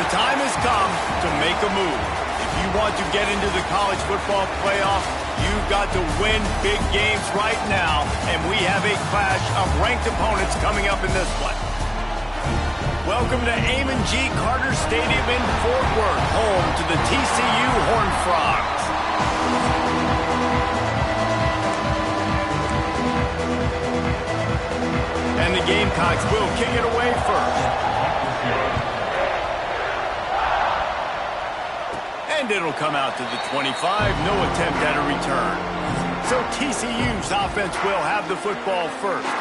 The time has come to make a move. If you want to get into the college football playoff, you've got to win big games right now, and we have a clash of ranked opponents coming up in this one. Welcome to Amon G. Carter Stadium in Fort Worth, home to the TCU Horned Frogs. And the Gamecocks will kick it away first. And it'll come out to the 25. No attempt at a return. So TCU's offense will have the football first.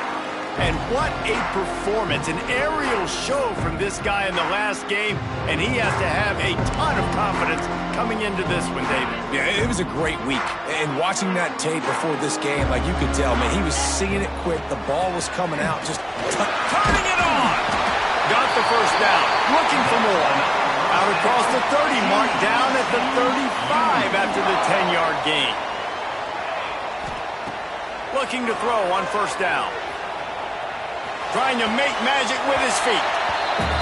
And what a performance, an aerial show from this guy in the last game, and he has to have a ton of confidence coming into this one, David. Yeah, it was a great week. And watching that tape before this game, like you could tell, man, he was seeing it quick. The ball was coming out, just turning it on. Got the first down, looking for more. Out across the 30 mark, down at the 35 after the 10-yard gain. Looking to throw on first down. Trying to make magic with his feet.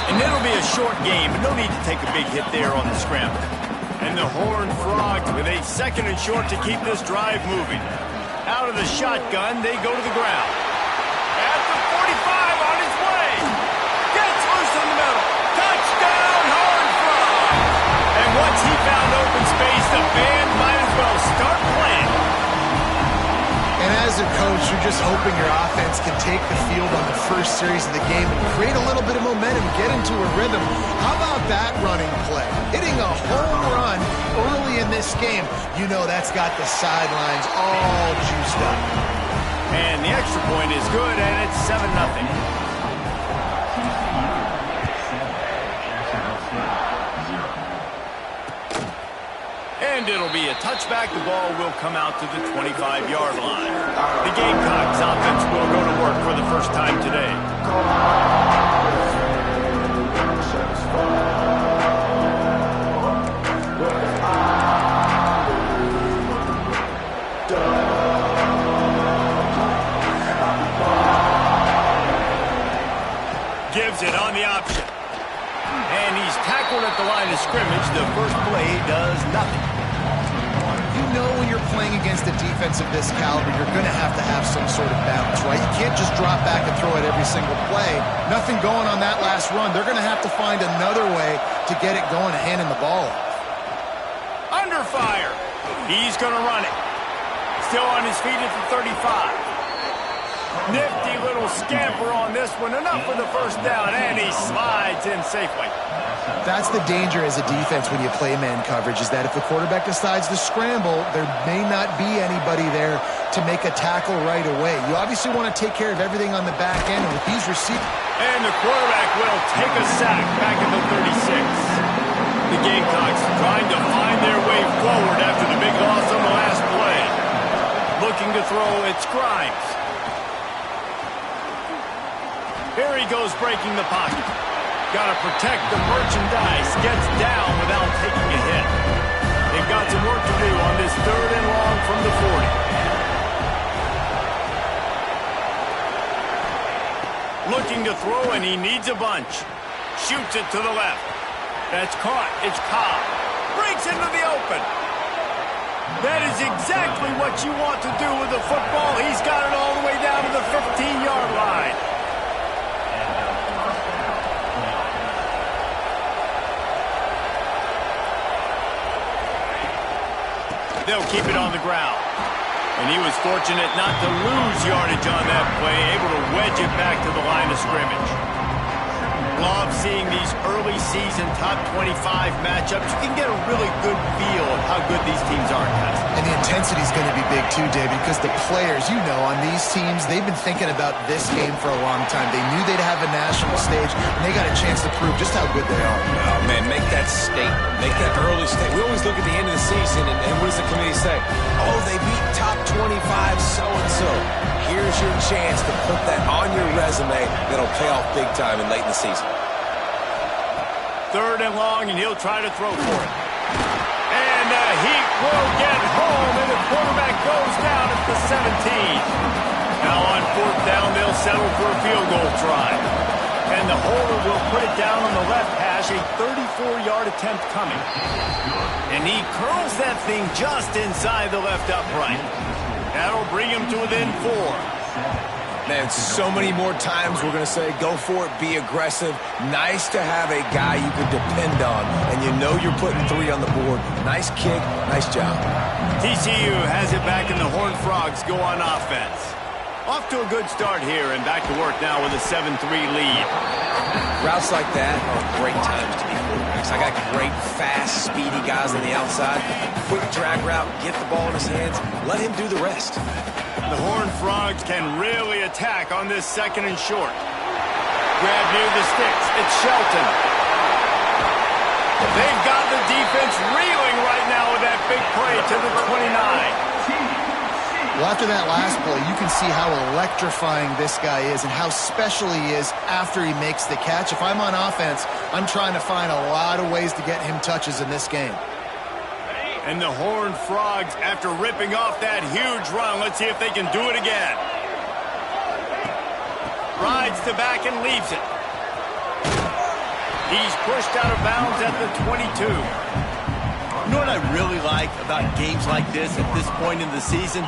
And it'll be a short game, but no need to take a big hit there on the scramble. And the Horned Frogs with a second and short to keep this drive moving. Out of the shotgun, they go to the ground. At the 45 on his way. Gets loose in the middle. Touchdown, Horned Frogs! And once he found open space, the band might as well start playing. And as a coach, you're just hoping your offense can take the field on the first series of the game and create a little bit of momentum, get into a rhythm. How about that running play? Hitting a home run early in this game. You know that's got the sidelines all juiced up. And the extra point is good, and it's 7-0. And it'll be a touchback. The ball will come out to the 25-yard line. The Gamecocks offense will go to work for the first time today. Gives it on the option. And he's tackled at the line of scrimmage. The first play does nothing. You know when you're playing against a defense of this caliber, you're going to have some sort of balance, right? You can't just drop back and throw it every single play. Nothing going on that last run. They're going to have to find another way to get it going, handing the ball off. Under fire. He's going to run it. Still on his feet at the 35. Nifty little scamper on this one. Enough for the first down, and he slides in safely. That's the danger as a defense when you play man coverage, is that if the quarterback decides to scramble, there may not be anybody there to make a tackle right away. You obviously want to take care of everything on the back end, and with these receivers... And the quarterback will take a sack back at the 36. The Gamecocks trying to find their way forward after the big loss on the last play. Looking to throw, it's Grimes. Here he goes breaking the pocket. Got to protect the merchandise. Gets down without taking a hit. They've got some work to do on this 3rd and long from the 40. Looking to throw, and he needs a bunch. Shoots it to the left. That's caught. It's Cobb. Breaks into the open. That is exactly what you want to do with the football. He's got it all the way down to the 15-yard line. They'll keep it on the ground. And he was fortunate not to lose yardage on that play, able to wedge it back to the line of scrimmage. Love seeing these early season top 25 matchups. You can get a really good feel of how good these teams are, guys. And the intensity is going to be big too, David, because the players, you know, on these teams, they've been thinking about this game for a long time. They knew they'd have a national stage, and they got a chance to prove just how good they are. Oh, man, make that statement. Make that early statement. We always look at the end of the season, and what does the committee say? Oh, they beat top 25 so-and-so. Here's your chance to put that on your resume that'll pay off big time and late in the season. 3rd and long, and he'll try to throw for it. And the Heat will get home, and the quarterback goes down at the 17. Now on 4th down, they'll settle for a field goal try. And the holder will put it down on the left hash, a 34-yard attempt coming. And he curls that thing just inside the left upright. That'll bring him to within 4. Man, so many more times we're going to say, go for it, be aggressive. Nice to have a guy you can depend on, and you know you're putting 3 on the board. Nice kick, nice job. TCU has it back, and the Horned Frogs go on offense. Off to a good start here, and back to work now with a 7-3 lead. Routes like that are great times to be quarterbacks. I got great, fast, speedy guys on the outside. Quick drag route, get the ball in his hands, let him do the rest. The Horned Frogs can really attack on this 2nd and short. Grab near the sticks. It's Shelton. They've got the defense reeling right now with that big play to the 29. Well, after that last play, you can see how electrifying this guy is and how special he is after he makes the catch. If I'm on offense, I'm trying to find a lot of ways to get him touches in this game. And the Horned Frogs, after ripping off that huge run, let's see if they can do it again. Rides to back and leaves it. He's pushed out of bounds at the 22. You know what I really like about games like this at this point in the season?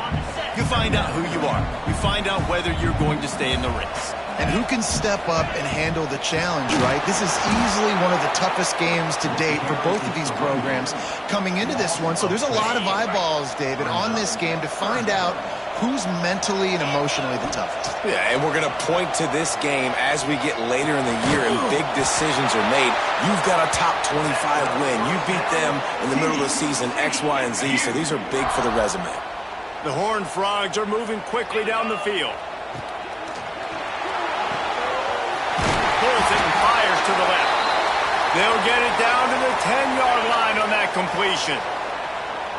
You find out who you are. You find out whether you're going to stay in the race. And who can step up and handle the challenge, right? This is easily one of the toughest games to date for both of these programs coming into this one. So there's a lot of eyeballs, David, on this game to find out who's mentally and emotionally the toughest. Yeah, and we're going to point to this game as we get later in the year and big decisions are made. You've got a top 25 win. You beat them in the middle of the season, X, Y, and Z, so these are big for the resume. The Horned Frogs are moving quickly down the field. Pulls it and fires to the left. They'll get it down to the 10-yard line on that completion.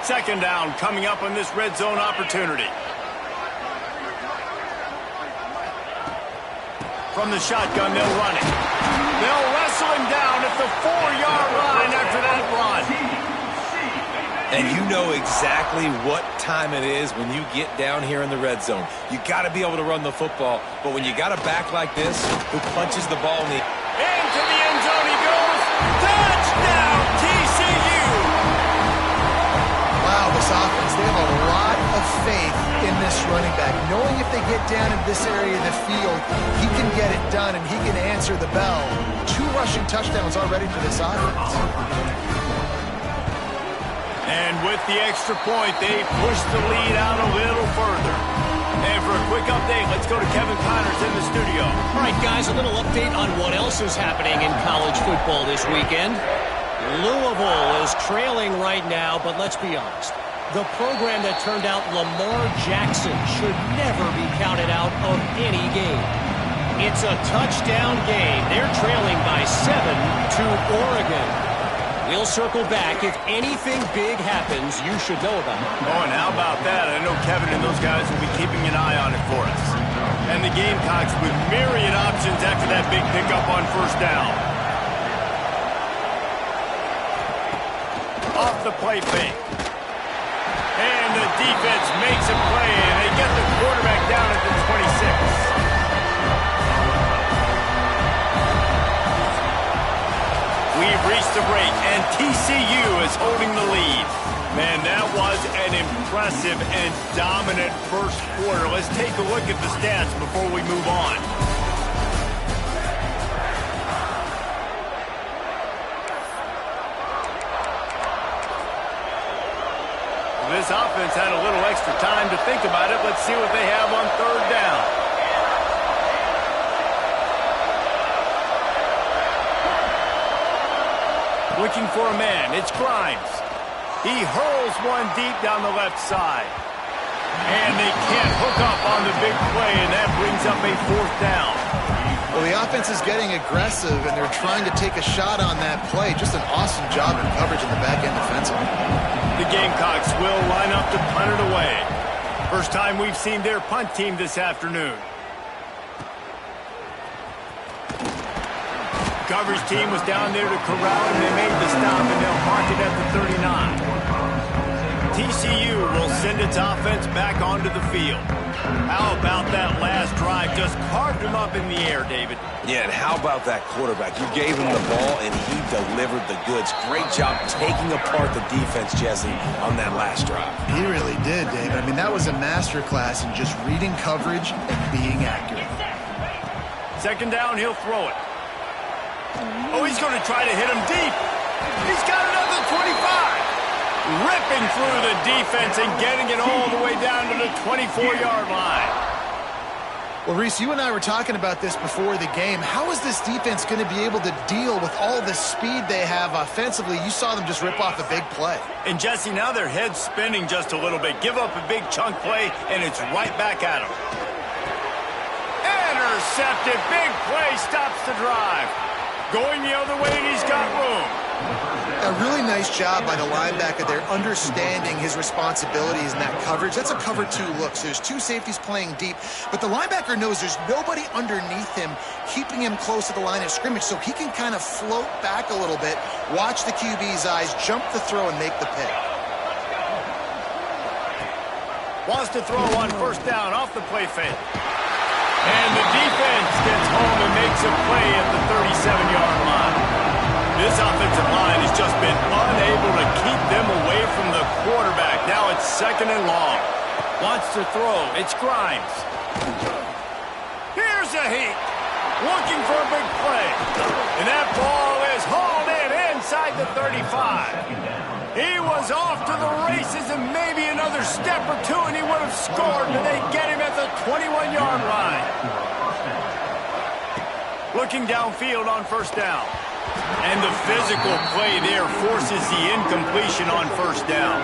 2nd down coming up on this red zone opportunity. From the shotgun, they'll run it. They'll wrestle him down at the 4-yard line after that run. And you know exactly what time it is when you get down here in the red zone. You got to be able to run the football, but when you got a back like this who punches the ball in the... Into the end zone he goes. Touchdown, TCU! Wow, this offense, they have a lot of faith in this running back, knowing if they get down in this area of the field, he can get it done and he can answer the bell. 2 rushing touchdowns already for this offense. And with the extra point, they push the lead out a little further. And for a quick update, let's go to Kevin Connors in the studio. All right, guys, a little update on what else is happening in college football this weekend. Louisville is trailing right now, but let's be honest. The program that turned out Lamar Jackson should never be counted out of any game. It's a touchdown game. They're trailing by 7 to Oregon. We'll circle back. If anything big happens, you should know about it. Oh, and how about that? I know Kevin and those guys will be keeping an eye on it for us. And the Gamecocks with myriad options after that big pickup on 1st down. Off the play fake. And the defense makes a play, and they get the quarterback down at the 26. We've reached the break, and TCU is holding the lead. Man, that was an impressive and dominant first quarter. Let's take a look at the stats before we move on. This offense had a little extra time to think about it. Let's see what they have on 3rd down. Looking for a man. It's Grimes. He hurls one deep down the left side. And they can't hook up on the big play, and that brings up a 4th down. Well, the offense is getting aggressive, and they're trying to take a shot on that play. Just an awesome job in coverage in the back end defensively. The Gamecocks will line up to punt it away. First time we've seen their punt team this afternoon. Coverage team was down there to corral, and they made the stop, and they'll mark it at the 39. TCU will send its offense back onto the field. How about that last drive? Just carved him up in the air, David. Yeah, and how about that quarterback? You gave him the ball, and he delivered the goods. Great job taking apart the defense, Jesse, on that last drive. He really did, David. I mean, that was a masterclass in just reading coverage and being accurate. Second down, he'll throw it. Oh, he's going to try to hit him deep. He's got another 25. Ripping through the defense and getting it all the way down to the 24-yard line. Well, Reese, you and I were talking about this before the game. How is this defense going to be able to deal with all the speed they have offensively? You saw them just rip off a big play. And, Jesse, now their head's spinning just a little bit. Give up a big chunk play, and it's right back at them. Intercepted. Big play stops the drive. Going the other way, and he's got room. A really nice job by the linebacker there, understanding his responsibilities in that coverage. That's a cover 2 look, so there's 2 safeties playing deep, but the linebacker knows there's nobody underneath him keeping him close to the line of scrimmage, so he can kind of float back a little bit, watch the QB's eyes, jump the throw, and make the pick. Wants to throw on first down off the play fake. And the defense gets home and makes a play at the 37-yard line. This offensive line has just been unable to keep them away from the quarterback. Now it's second and long. Wants to throw. It's Grimes. Here's a heat. Looking for a big play. And that ball is hauled in inside the 35. He was off to the races and maybe another step or two and he would have scored, but they get him at the 21-yard line. Looking downfield on first down. And the physical play there forces the incompletion on first down.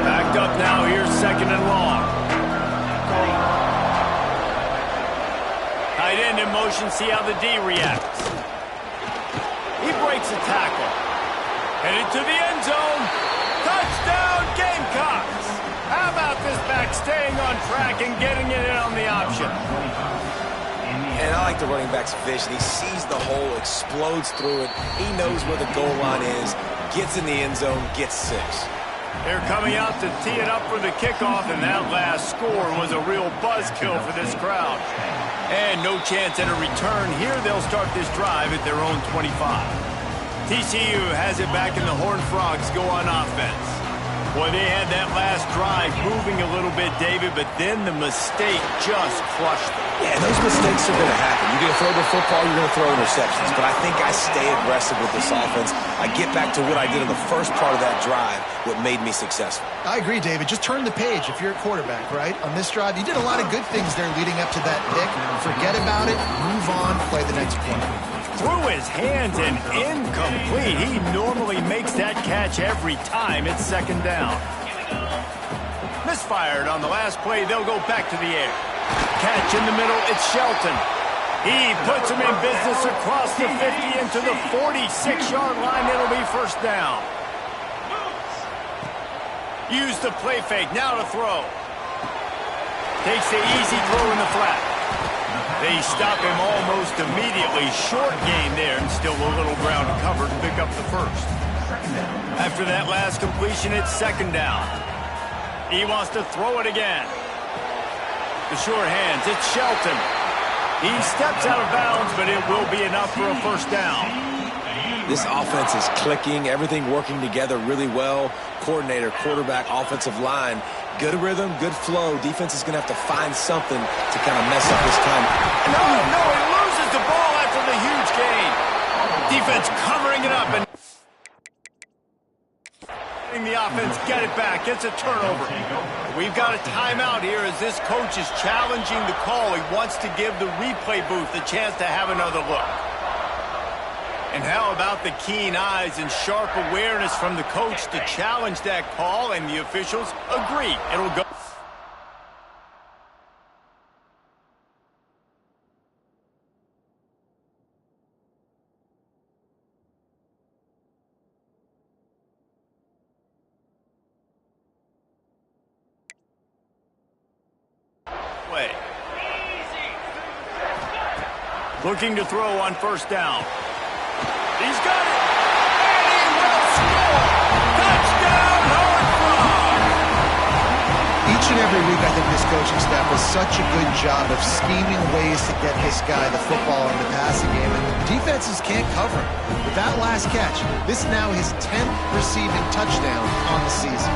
Backed up now, here's second and long. Tight end in motion, see how the D reacts. He breaks a tackle. Headed to the end zone. Touchdown, Gamecocks! How about this back staying on track and getting it in on the option? And I like the running back's vision. He sees the hole, explodes through it. He knows where the goal line is, gets in the end zone, gets 6. They're coming out to tee it up for the kickoff, and that last score was a real buzzkill for this crowd. And no chance at a return. Here they'll start this drive at their own 25. TCU has it back, and the Horned Frogs go on offense. Boy, they had that last drive moving a little bit, David, but then the mistake just crushed them. Yeah, and those mistakes are going to happen. You're going to throw the football, you're going to throw interceptions. But I think I stay aggressive with this offense. I get back to what I did in the first part of that drive, what made me successful. I agree, David. Just turn the page if you're a quarterback, right? On this drive, you did a lot of good things there leading up to that pick. Forget about it, move on, play the next play. Through his hands and incomplete. He normally makes that catch every time. It's second down. Misfired on the last play. They'll go back to the air. Catch in the middle. It's Shelton. He puts him in business across the 50 into the 46-yard line. It'll be first down. Use the play fake. Now to throw. Takes the easy throw in the flat. They stop him almost immediately. Short gain there, and still a little ground covered to pick up the first. After that last completion, it's second down. He wants to throw it again. The short hands, it's Shelton. He steps out of bounds, but it will be enough for a first down. This offense is clicking, everything working together really well. Coordinator, quarterback, offensive line. Good rhythm, good flow. Defense is going to have to find something to kind of mess up this time. No, he loses the ball after the huge gain. Defense covering it up and the offense get it back. It's a turnover. We've got a timeout here as this coach is challenging the call. He wants to give the replay booth a chance to have another look. And how about the keen eyes and sharp awareness from the coach to challenge that call, and the officials agree. It'll go. Way. Looking to throw on first down. He's got it, and he will score! Touchdown, Horned Frogs! Each and every week, I think this coaching staff does such a good job of scheming ways to get this guy the football in the passing game, and defenses can't cover him. With that last catch, this is now his 10th receiving touchdown on the season.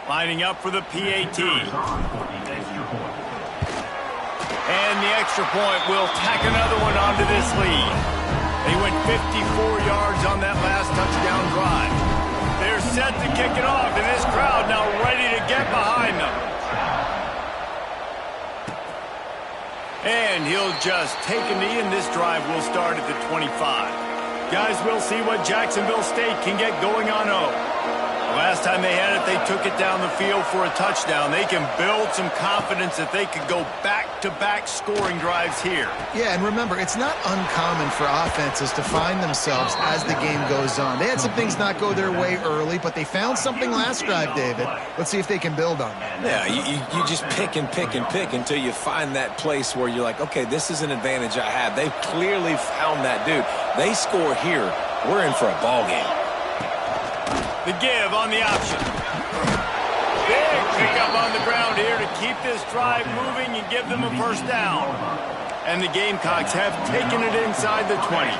Lining up for the PAT. And the extra point will tack another one onto this lead. They went 54 yards on that last touchdown drive. They're set to kick it off, and this crowd now ready to get behind them. And he'll just take a knee, and this drive will start at the 25. Guys, we'll see what Jacksonville State can get going on 0. Last time they had it, they took it down the field for a touchdown. They can build some confidence that they could go back-to-back scoring drives here. Yeah, and remember, it's not uncommon for offenses to find themselves as the game goes on. They had some things not go their way early, but they found something last drive, David. Let's see if they can build on that. Yeah, you just pick and pick and pick until you find that place where you're like, okay, this is an advantage I have. They've clearly found that dude. They score here, we're in for a ball game. The give on the option. Big pickup on the ground here to keep this drive moving and give them a first down. And the Gamecocks have taken it inside the 20.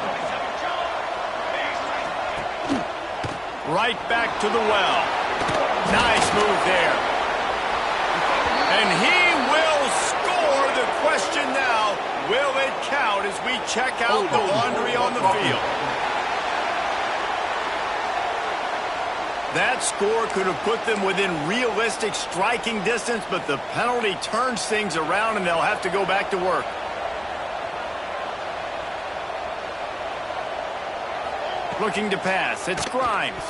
Right back to the well. Nice move there. And he will score. The question now, will it count as we check out the laundry on the field? That score could have put them within realistic striking distance, but the penalty turns things around, and they'll have to go back to work. Looking to pass. It's Grimes.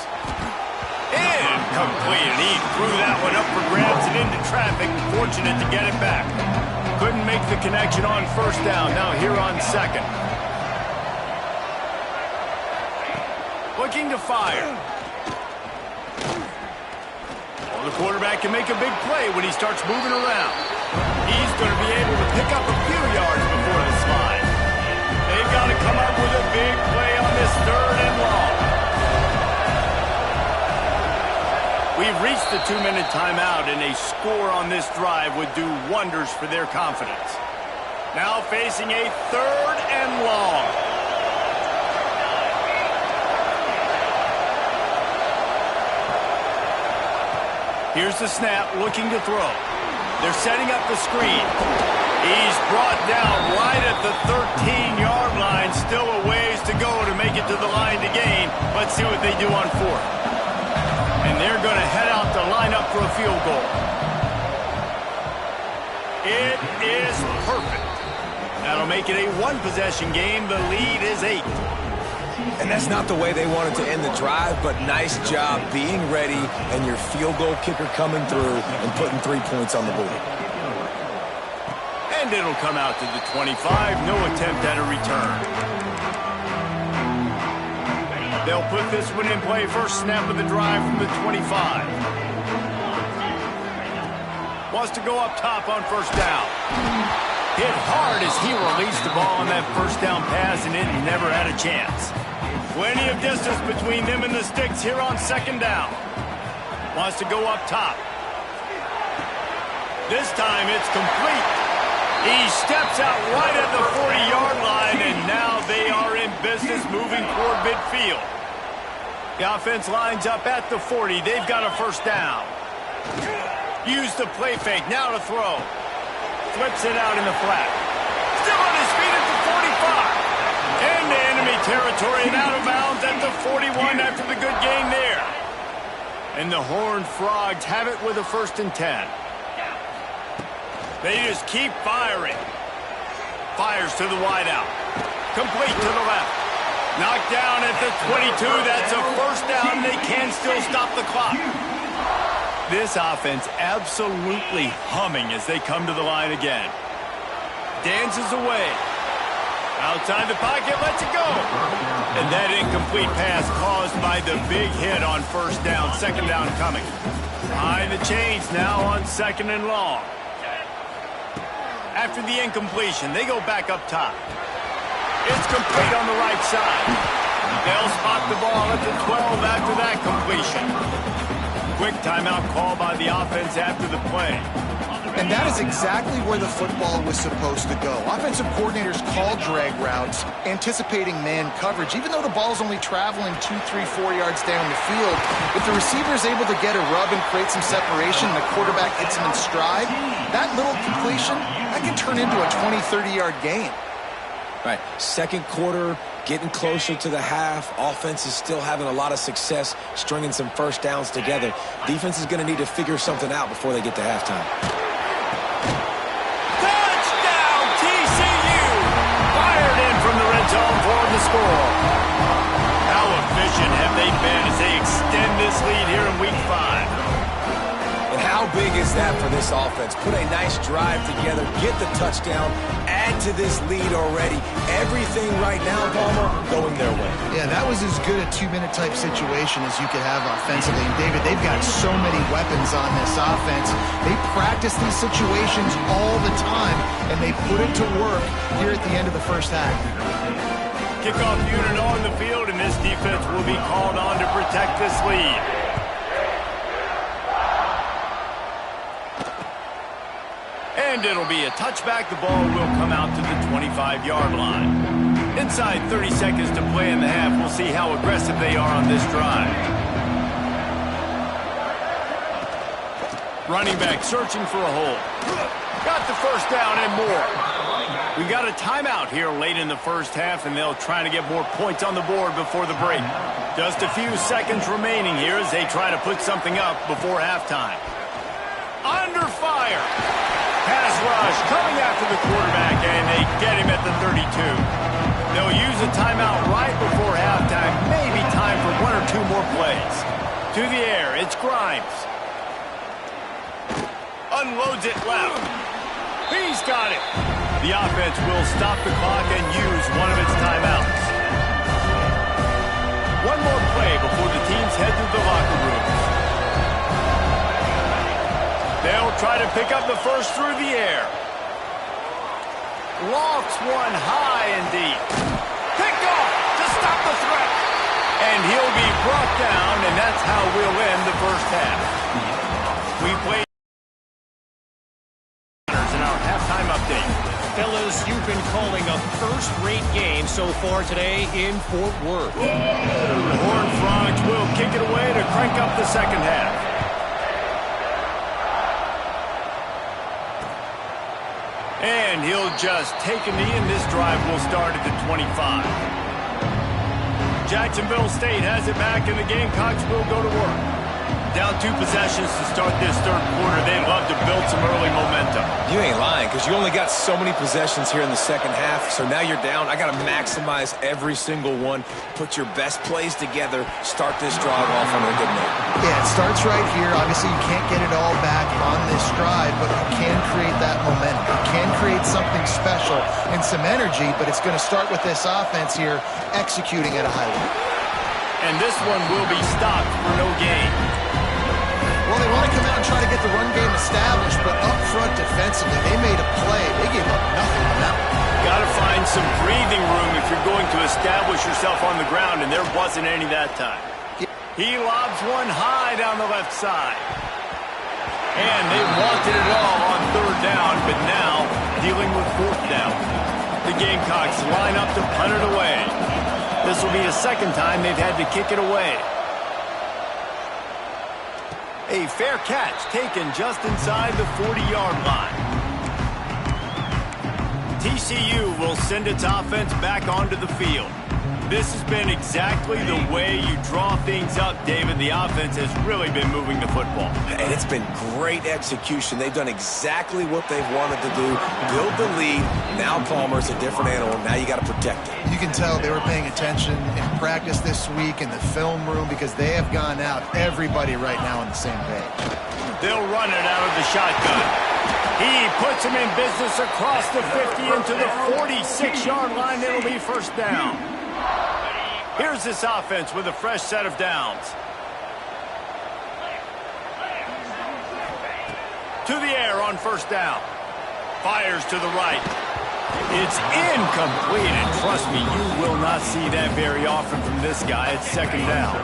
Incomplete. He threw that one up for grabs and into traffic. Fortunate to get it back. Couldn't make the connection on first down. Now here on second. Looking to fire. The quarterback can make a big play when he starts moving around. He's going to be able to pick up a few yards before the slide. They've got to come up with a big play on this 3rd and long. We've reached the 2-minute timeout, and a score on this drive would do wonders for their confidence. Now facing a 3rd and long. Here's the snap, looking to throw. They're setting up the screen. He's brought down right at the 13-yard line. Still a ways to go to make it to the line to gain. Let's see what they do on 4th. And they're going to head out to line up for a field goal. It is perfect. That'll make it a 1-possession game. The lead is 8. And that's not the way they wanted to end the drive, but nice job being ready and your field goal kicker coming through and putting 3 points on the board. And it'll come out to the 25. No attempt at a return. They'll put this one in play. First snap of the drive from the 25. Wants to go up top on first down. Hit hard as he released the ball on that first down pass, and it never had a chance. Plenty of distance between them and the sticks here on 2nd down. Wants to go up top. This time it's complete. He steps out right at the 40-yard line, and now they are in business moving toward midfield. The offense lines up at the 40. They've got a first down. Use the play fake. Now to throw. Flips it out in the flat. Still on his feet at the 45. Into enemy territory and out of bounds at the 41 after the good gain there. And the Horned Frogs have it with a 1st and 10. They just keep firing. Fires to the wideout. Complete to the left. Knocked down at the 22. That's a first down. They can still stop the clock. This offense absolutely humming as they come to the line again. Dances away. Outside the pocket, lets it go. And that incomplete pass caused by the big hit on first down. Second down coming. Behind the chains now on second and long. After the incompletion, they go back up top. It's complete on the right side. They'll spot the ball at the 12 after that completion. Quick timeout call by the offense after the play. And that is exactly where the football was supposed to go. Offensive coordinators call drag routes, anticipating man coverage. Even though the ball's only traveling 2, 3, 4 yards down the field, if the receiver is able to get a rub and create some separation and the quarterback hits him in stride, that little completion, that can turn into a 20, 30-yard gain. Right, second quarter, getting closer to the half. Offense is still having a lot of success stringing some first downs together. Defense is going to need to figure something out before they get to halftime. Touchdown, TCU! Fired in from the red zone for the score. How efficient have they been as they extend this lead here in Week 5? And how big is that for this offense? Put a nice drive together, get the touchdown, add to this lead already. Everything right now, Palmer, going their way. Yeah, that was as good a 2-minute type situation as you could have offensively. And David, they've got so many weapons on this offense. They practice these situations all the time, and they put it to work here at the end of the first half. Kickoff unit on the field, and this defense will be called on to protect this lead. And it'll be a touchback. The ball will come out to the 25-yard line. Inside 30 seconds to play in the half. We'll see how aggressive they are on this drive. Running back searching for a hole. Got the first down and more. We got a timeout here late in the first half, and they'll try to get more points on the board before the break. Just a few seconds remaining here as they try to put something up before halftime. Under fire. Pass rush coming after the quarterback, and they get him at the 32. They'll use a timeout right before halftime. Maybe time for 1 or 2 more plays. To the air, it's Grimes. Unloads it left. He's got it. The offense will stop the clock and use one of its timeouts. One more play before the teams head to the locker rooms. They'll try to pick up the first through the air. Lofts one high and deep. Picked off to stop the threat. And he'll be brought down, and that's how we'll end the first half. We played in our halftime update. Fellas, you've been calling a first-rate game so far today in Fort Worth. The Horned Frogs will kick it away to crank up the second half. And he'll just take a knee, and this drive will start at the 25. Jacksonville State has it back, and the Gamecocks will go to work. Down 2 possessions to start this third quarter. They'd love to build some early momentum. You ain't lying, because you only got so many possessions here in the second half, so now you're down. I got to maximize every single one, put your best plays together, start this drive off on a good note. Yeah, it starts right here. Obviously, you can't get it all back on this drive, but you can create that momentum. You can create something special and some energy, but it's going to start with this offense here executing at a high level. And this one will be stopped for no gain. Well, they want to come out and try to get the run game established, but up front defensively, they made a play. They gave up nothing on that one. Got to find some breathing room if you're going to establish yourself on the ground, and there wasn't any that time. He lobs one high down the left side. And they wanted it all on third down, but now dealing with fourth down. The Gamecocks line up to punt it away. This will be the second time they've had to kick it away. A fair catch taken just inside the 40-yard line. TCU will send its offense back onto the field. This has been exactly the way you draw things up, David. The offense has really been moving the football. And it's been great execution. They've done exactly what they've wanted to do. Build the lead. Now Palmer's a different animal. Now you got to protect it. You can tell they were paying attention in practice this week in the film room because they have gone out, everybody right now on the same page. They'll run it out of the shotgun. He puts him in business across the 50 into the 46-yard line. It'll be first down. Here's this offense with a fresh set of downs. To the air on first down. Fires to the right. It's incomplete, and trust me, you will not see that very often from this guy at second down.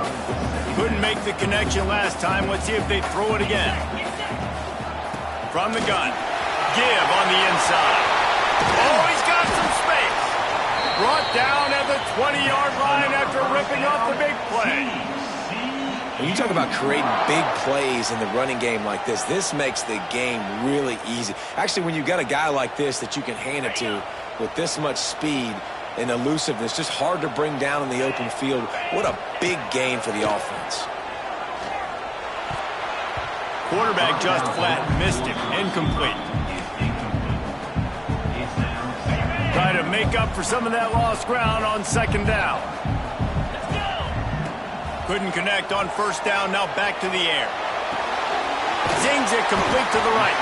Couldn't make the connection last time. Let's see if they throw it again. From the gun. Give on the inside. Oh, he's got some space. Brought down at the 20-yard line after ripping off the big play. When you talk about creating big plays in the running game like this makes the game really easy. Actually, when you've got a guy like this that you can hand it to with this much speed and elusiveness, just hard to bring down in the open field. What a big gain for the offense. Quarterback just flat missed him. Incomplete. Try to make up for some of that lost ground on second down. Couldn't connect on first down. Now back to the air. Zings it complete to the right.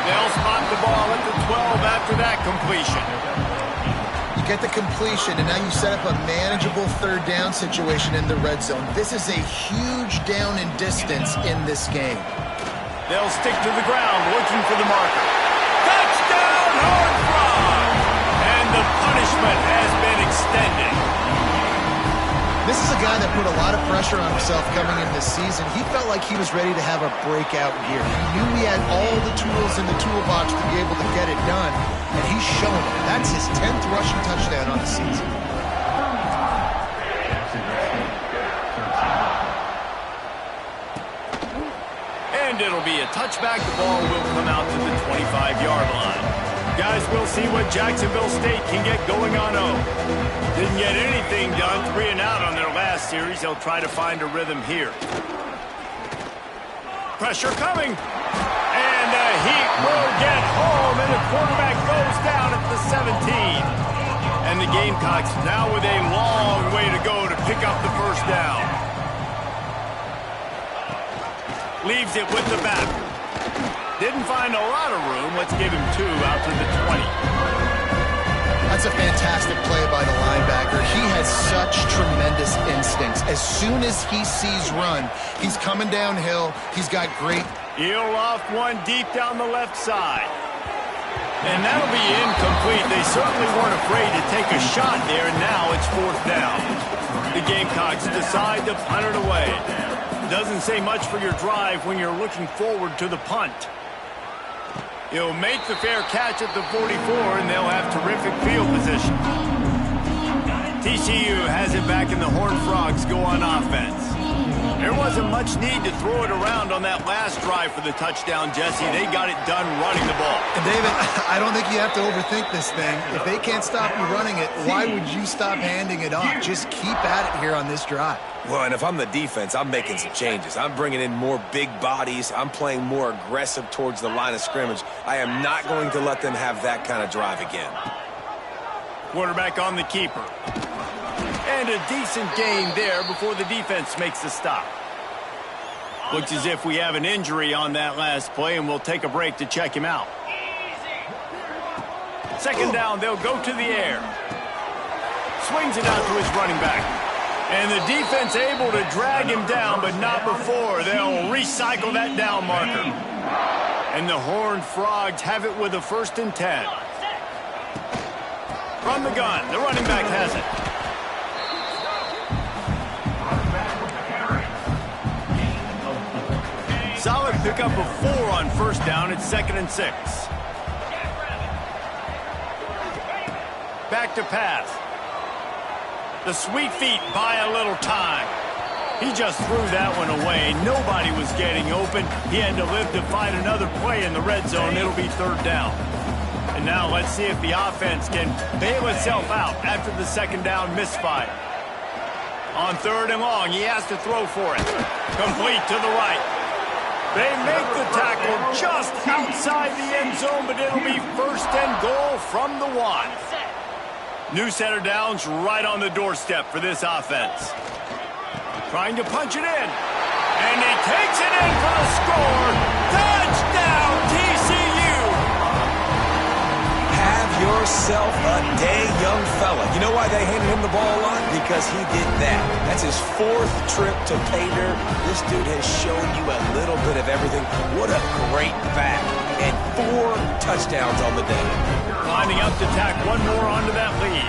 They'll spot the ball at the 12 after that completion. You get the completion, and now you set up a manageable third down situation in the red zone. This is a huge down in distance in this game. They'll stick to the ground looking for the marker. Touchdown, Horned Frog! And the punishment has been extended. This is a guy that put a lot of pressure on himself coming in this season. He felt like he was ready to have a breakout year. He knew he had all the tools in the toolbox to be able to get it done, and he's shown it. That's his 10th rushing touchdown on the season. And it'll be a touchback. The ball will come out to the 25-yard line. Guys, we'll see what Jacksonville State can get going on 0. Didn't get anything done, 3 and out on their last series. They'll try to find a rhythm here. Pressure coming. And the Heat will get home, and the quarterback goes down at the 17. And the Gamecocks now with a long way to go to pick up the first down. Leaves it with the back. Didn't find a lot of room. Let's give him 2 out to the 20. That's a fantastic play by the linebacker. He has such tremendous instincts. As soon as he sees run, he's coming downhill. He's got great... He'll loft one deep down the left side. And that'll be incomplete. They certainly weren't afraid to take a shot there, and now it's fourth down. The Gamecocks decide to punt it away. Doesn't say much for your drive when you're looking forward to the punt. He'll make the fair catch at the 44, and they'll have terrific field position. TCU has it back, and the Horned Frogs go on offense. There wasn't much need to throw it around on that last drive for the touchdown, Jesse. They got it done running the ball. And David, I don't think you have to overthink this thing. If they can't stop you running it, why would you stop handing it off? Just keep at it here on this drive. Well, and if I'm the defense, I'm making some changes. I'm bringing in more big bodies. I'm playing more aggressive towards the line of scrimmage. I am not going to let them have that kind of drive again. Quarterback on the keeper. And a decent gain there before the defense makes the stop. Looks as if we have an injury on that last play, and we'll take a break to check him out. Second down, they'll go to the air. Swings it out to his running back. And the defense able to drag him down, but not before. They'll recycle that down marker. And the Horned Frogs have it with a 1st and 10. From the gun, the running back has it. Solid pickup of 4 on first down. It's 2nd and 6. Back to pass. The sweet feet buy a little time. He just threw that one away. Nobody was getting open. He had to live to find another play in the red zone. It'll be 3rd down. And now let's see if the offense can bail itself out after the 2nd down misfire. On 3rd and long, he has to throw for it. Complete to the right. They make the tackle just outside the end zone, but it'll be 1st and goal from the 1. New set of downs right on the doorstep for this offense. Trying to punch it in. And he takes it in for the score. Touchdown, TCU. yourself a day, young fella. You know why they handed him the ball a lot? Because he did that. That's his 4th trip to pay dirt. This dude has shown you a little bit of everything. What a great back. And 4 touchdowns on the day. Lining up to tack one more onto that lead.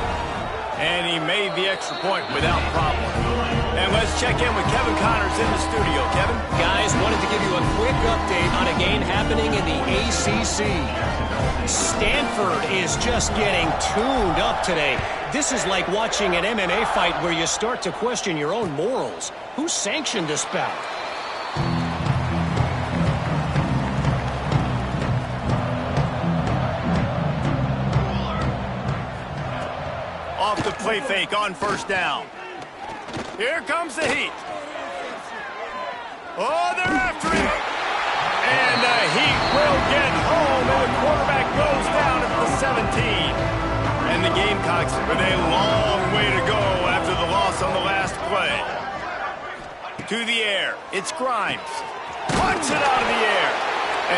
And he made the extra point without problem. And let's check in with Kevin Connors in the studio. Kevin? Guys, wanted to give you a quick update on a game happening in the ACC. Stanford is just getting tuned up today. This is like watching an MMA fight where you start to question your own morals. Who sanctioned this bout? Off the play fake on first down. Here comes the heat. Oh, they're after him. And the heat will get home, and the quarterback goes down at the 17. And the Gamecocks with a long way to go after the loss on the last play. To the air. It's Grimes. Punch it out of the air.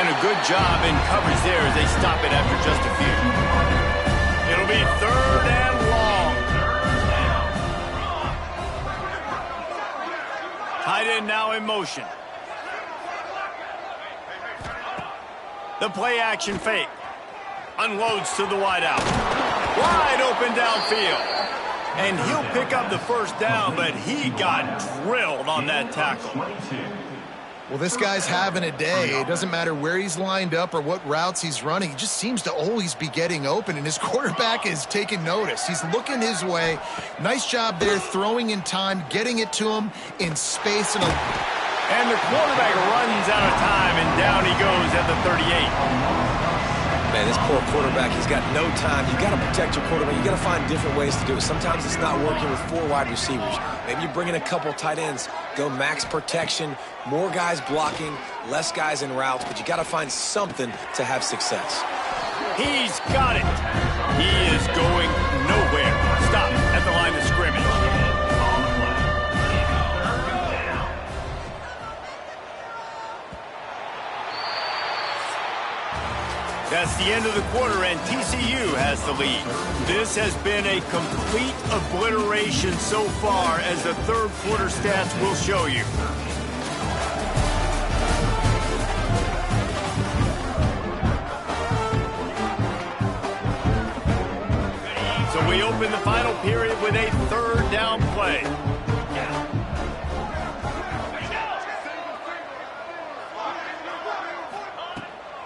And a good job in coverage there as they stop it after just a few. It'll be 3rd and long. Tight end now in motion. The play action fake. Unloads to the wideout. Wide open downfield. And he'll pick up the first down, but he got drilled on that tackle. Well, this guy's having a day. It doesn't matter where he's lined up or what routes he's running. He just seems to always be getting open, and his quarterback is taking notice. He's looking his way. Nice job there, throwing in time, getting it to him in space. And the quarterback runs out of time, and down he goes at the 38. Man, this poor quarterback, he's got no time. You got to protect your quarterback. You got to find different ways to do it. Sometimes it's not working with 4 wide receivers. Maybe you bring in a couple tight ends, go max protection, more guys blocking, less guys in routes, but you got to find something to have success. He's got it. He is going nowhere. Stop at the line of scrimmage. That's the end of the quarter, and TCU has the lead. This has been a complete obliteration so far, as the 3rd quarter stats will show you. So we open the final period with a 3rd down play.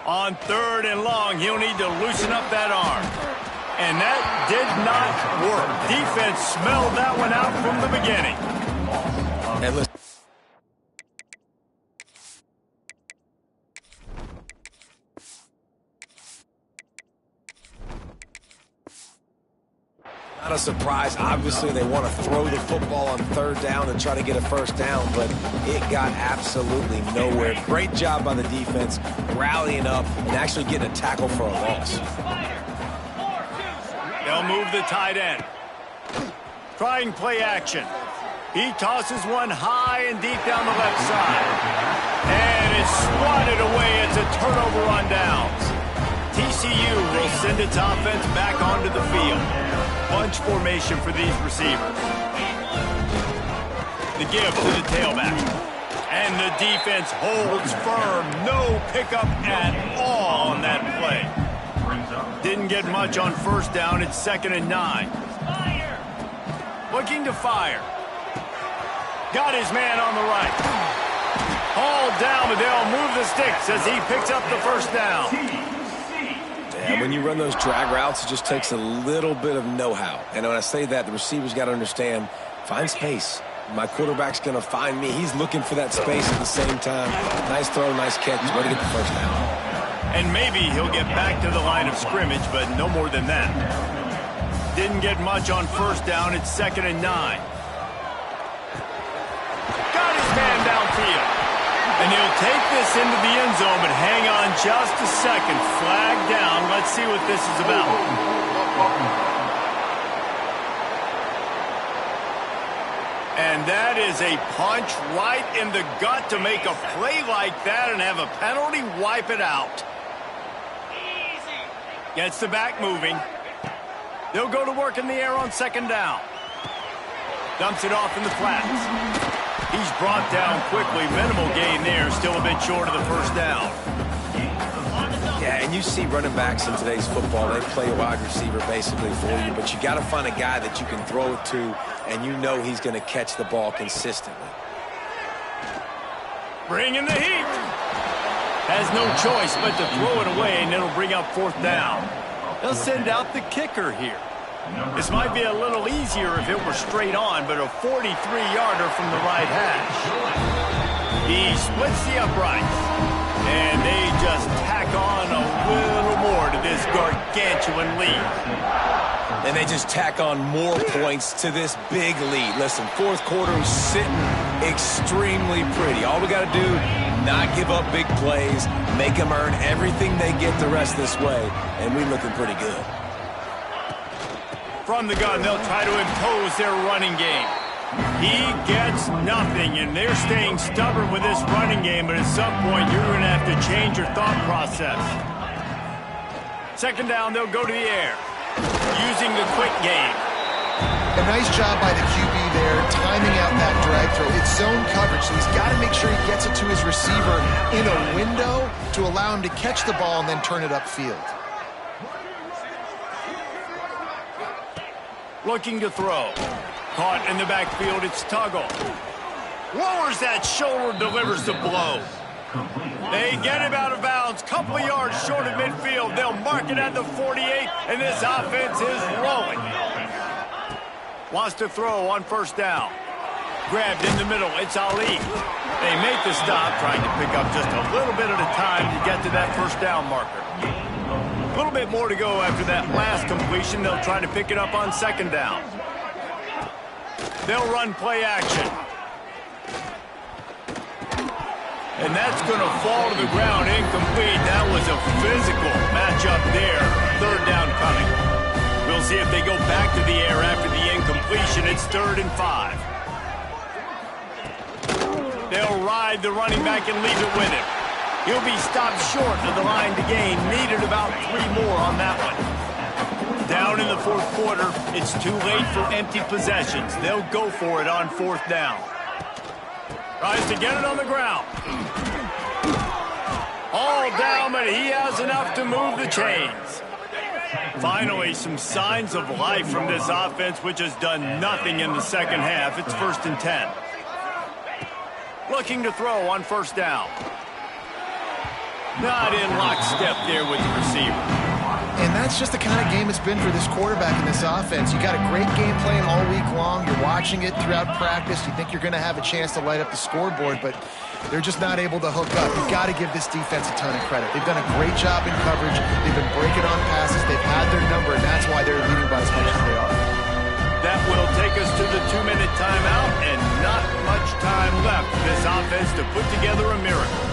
On 3rd and long, he'll need to loosen up that arm. And that did not work. Defense smelled that one out from the beginning. And listen. Not a surprise. Obviously, they want to throw the football on 3rd down and try to get a first down, but it got absolutely nowhere. Great job by the defense, rallying up and actually getting a tackle for a loss. They'll move the tight end. Trying play action. He tosses one high and deep down the left side. And it's swatted away. It's a turnover on downs. TCU will send its offense back onto the field. Bunch formation for these receivers. The give to the tailback. And the defense holds firm. No pickup at all on that play. Didn't get much on first down. It's 2nd and 9. Looking to fire. Got his man on the right. Hauled down, but they'll move the sticks as he picks up the first down. And when you run those drag routes, it just takes a little bit of know-how. And when I say that, the receivers got to understand, find space. My quarterback's going to find me. He's looking for that space at the same time. Nice throw, nice catch. He's ready to get the first down. And maybe he'll get back to the line of scrimmage, but no more than that. Didn't get much on first down. It's 2nd and 9. Got his man downfield. And he'll take this into the end zone, but hang on just a second. Flag down. Let's see what this is about. And that is a punch right in the gut to make a play like that and have a penalty wipe it out. Gets the back moving. They'll go to work in the air on second down. Dumps it off in the flats. He's brought down quickly. Minimal gain there. Still a bit short of the first down. Yeah, and you see running backs in today's football, they play a wide receiver basically for you, but you got to find a guy that you can throw it to, and you know he's going to catch the ball consistently. Bringing the heat. Has no choice but to throw it away, and it'll bring up fourth down. They'll send out the kicker here. This might be a little easier if it were straight on, but a 43-yarder from the right hash. He splits the uprights, and they just tack on a little more to this gargantuan lead. And they just tack on more points to this big lead. Listen, fourth quarter is sitting extremely pretty. All we got to do, not give up big plays, make them earn everything they get the rest this way, and we're looking pretty good. From the gun, they'll try to impose their running game. He gets nothing, and they're staying stubborn with this running game, but at some point, you're going to have to change your thought process. Second down, they'll go to the air, using the quick game. A nice job by the QB there, timing out that drag throw. It's zone coverage, so he's got to make sure he gets it to his receiver in a window to allow him to catch the ball and then turn it upfield. Looking to throw. Caught in the backfield, it's Tuggle. Lowers that shoulder, delivers the blow. They get him out of bounds, couple of yards short of midfield. They'll mark it at the 48, and this offense is rolling. Wants to throw on first down. Grabbed in the middle, it's Ali. They make the stop, trying to pick up just a little bit at a time to get to that first down marker. A little bit more to go after that last completion. They'll try to pick it up on second down. They'll run play action. And that's going to fall to the ground incomplete. That was a physical matchup there. Third down coming. We'll see if they go back to the air after the incompletion. It's 3rd and 5. They'll ride the running back and leave it with him. He'll be stopped short of the line to gain. Needed about 3 more on that one. Down in the fourth quarter, it's too late for empty possessions. They'll go for it on fourth down. Tries to get it on the ground. All down, but he has enough to move the chains. Finally, some signs of life from this offense, which has done nothing in the second half. It's 1st and 10. Looking to throw on first down. Not in lockstep there with the receiver. And that's just the kind of game it's been for this quarterback in this offense. You got a great game plan all week long. You're watching it throughout practice. You think you're going to have a chance to light up the scoreboard, but they're just not able to hook up. You've got to give this defense a ton of credit. They've done a great job in coverage. They've been breaking on passes. They've had their number, and that's why they're leading by as much as they are. That will take us to the 2-minute timeout, and not much time left for this offense to put together a miracle.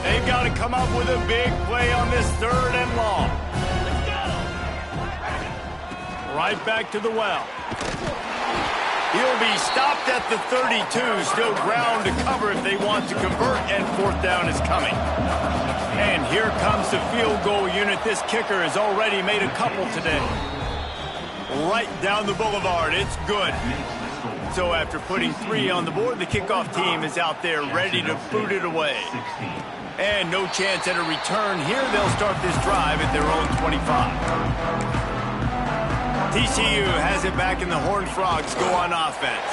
They've got to come up with a big play on this 3rd and long. Right back to the well. He'll be stopped at the 32. Still ground to cover if they want to convert, and fourth down is coming. And here comes the field goal unit. This kicker has already made a couple today. Right down the boulevard. It's good. So after putting 3 on the board, the kickoff team is out there ready to boot it away. And no chance at a return here. They'll start this drive at their own 25. TCU has it back, and the Horned Frogs go on offense.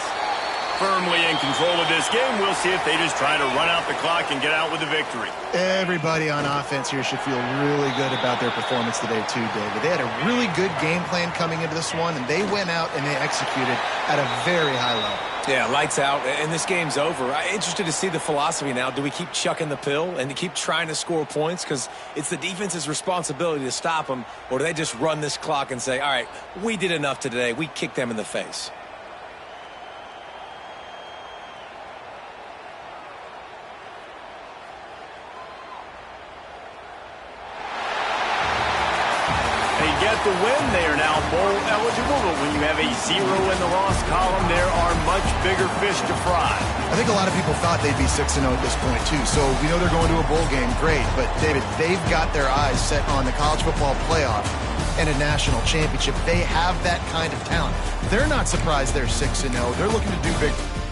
Firmly in control of this game. We'll see if they just try to run out the clock and get out with a victory. Everybody on offense here should feel really good about their performance today too, David. They had a really good game plan coming into this one, and they went out and they executed at a very high level. Yeah, lights out, and this game's over. I'm interested to see the philosophy now. Do we keep chucking the pill and to keep trying to score points because it's the defense's responsibility to stop them, or do they just run this clock and say, all right, we did enough today. We kicked them in the face. Get the win. They are now bowl eligible, but when you have a 0 in the loss column, there are much bigger fish to fry. I think a lot of people thought they'd be 6-0 at this point too, so we know they're going to a bowl game, great, but David, they've got their eyes set on the college football playoff. and a national championship. They have that kind of talent. They're not surprised they're 6-0. They're looking to do big.